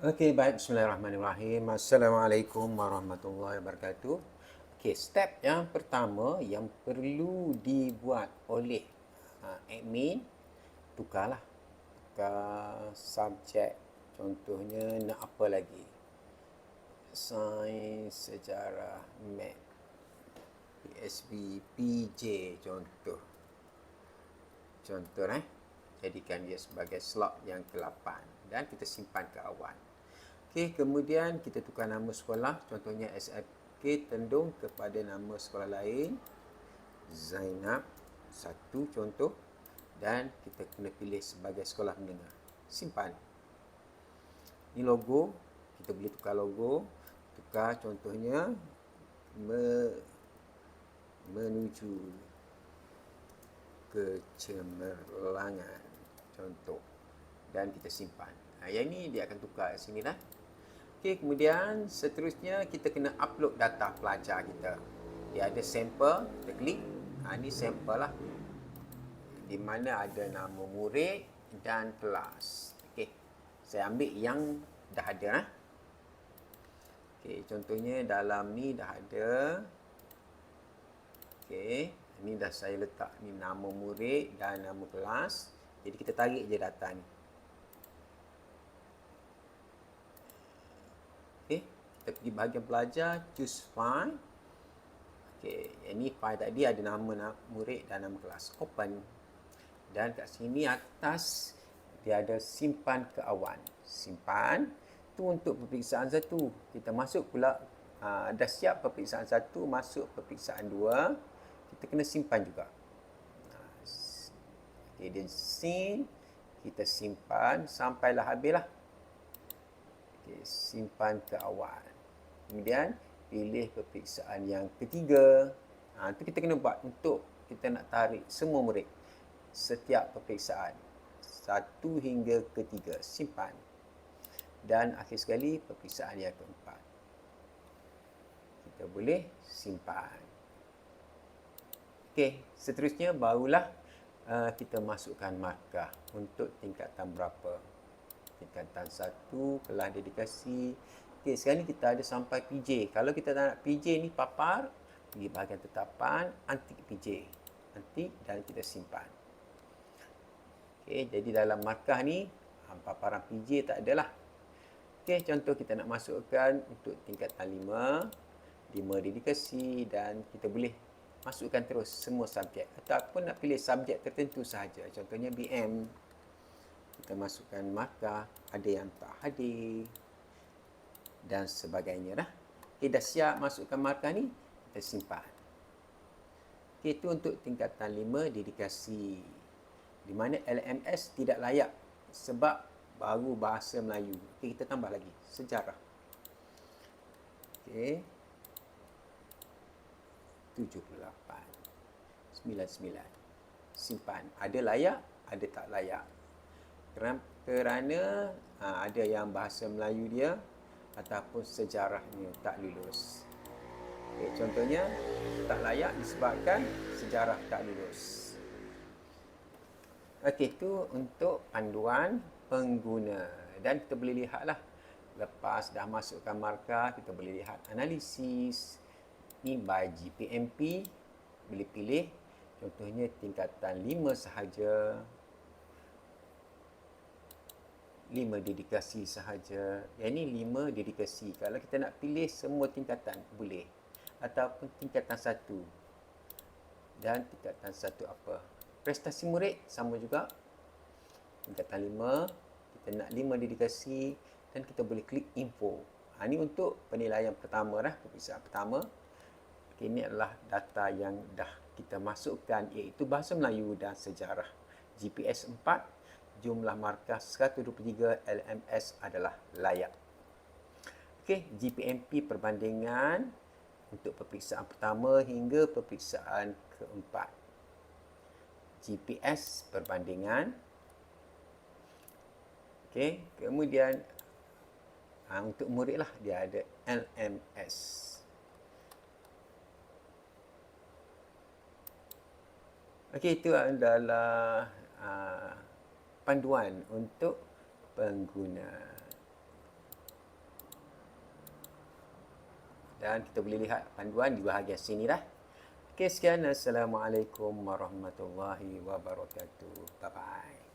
Okey, baik. Bismillahirrahmanirrahim. Assalamualaikum warahmatullahi wabarakatuh. Okey, step yang pertama yang perlu dibuat oleh admin, tukarlah. Tukar subjek. Contohnya nak apa lagi? Sains, sejarah, mat, PSB, PJ contoh. Contoh jadikan dia sebagai slot yang ke-8 dan kita simpan ke awal. Okey, kemudian kita tukar nama sekolah, contohnya SFK tendung kepada nama sekolah lain, Zainab 1 contoh, dan kita kena pilih sebagai sekolah menengah. Simpan. Ini logo, kita boleh tukar logo, tukar contohnya menuju kecemerlangan contoh, dan kita simpan. Yang ini dia akan tukar kat sini dah. Okey, kemudian seterusnya kita kena upload data pelajar kita. Dia ada sampel, kita klik. Ini sampel lah. Di mana ada nama murid dan kelas. Okey, saya ambil yang dah ada. Okey, contohnya dalam ni dah ada. Okey, ni dah saya letak ni nama murid dan nama kelas. Jadi kita tarik je data ni. Okey, kita pergi bahagian pelajar, choose file. Okey, ini file tadi ada nama murid dan nama kelas. Open. Dan kat sini atas dia ada simpan ke awan. Simpan tu untuk peperiksaan 1. Kita masuk pula dah siap peperiksaan 1, masuk peperiksaan 2, kita kena simpan juga. Okey, dia scene, kita simpan sampailah habislah. Okey, simpan ke awal. Kemudian pilih peperiksaan yang ketiga. Itu kita kena buat untuk kita nak tarik semua murid. Setiap peperiksaan 1 hingga ke-3 simpan. Dan akhir sekali peperiksaan yang keempat. Kita boleh simpan. Okey, seterusnya barulah kita masukkan markah untuk tingkatan berapa. Tingkatan 1, kelas dedikasi. Okey, sekarang ni kita ada sampai PJ. Kalau kita tak nak PJ ni papar, pergi bahagian tetapan, antik PJ. Antik dan kita simpan. Okey, jadi dalam markah ni paparan PJ tak adalah. Okey, contoh kita nak masukkan untuk tingkatan 5 dedikasi, dan kita boleh masukkan terus semua subjek ataupun nak pilih subjek tertentu sahaja. Contohnya BM. Kita masukkan markah, ada yang tak hadir dan sebagainya dah. Okey, dah siap masukkan markah ni, kita simpan. Okey, itu untuk tingkatan 5 dedikasi. Di mana LMS tidak layak sebab baru bahasa Melayu. Okey, kita tambah lagi sejarah. Okey. 78 99. Simpan. Ada layak, ada tak layak. Kerana ada yang bahasa Melayu dia ataupun sejarahnya tak lulus. Okay, contohnya tak layak disebabkan sejarah tak lulus. Okey, itu untuk panduan pengguna. Dan kita boleh lihatlah, lepas dah masukkan markah, kita boleh lihat analisis. Ni by GPMP, boleh pilih. Contohnya tingkatan 5 sahaja, 5 dedikasi sahaja. Yang ni 5 dedikasi. Kalau kita nak pilih semua tingkatan, boleh. Ataupun tingkatan 1. Dan tingkatan 1 apa? Prestasi murid sama juga. Tingkatan 5, kita nak 5 dedikasi dan kita boleh klik info. Ini untuk penilaian pertama dah, peperiksaan pertama. Ini adalah data yang dah kita masukkan, iaitu bahasa Melayu dan sejarah. GPS 4, jumlah markah 123, LMS adalah layak. Okey, GPMP perbandingan untuk peperiksaan pertama hingga peperiksaan keempat. GPS perbandingan. Okey, kemudian untuk murid lah, dia ada LMS. Okey, itu adalah panduan untuk pengguna. Dan kita boleh lihat panduan di bahagian sini dah. Okey, sekian. Assalamualaikum warahmatullahi wabarakatuh. Bye-bye.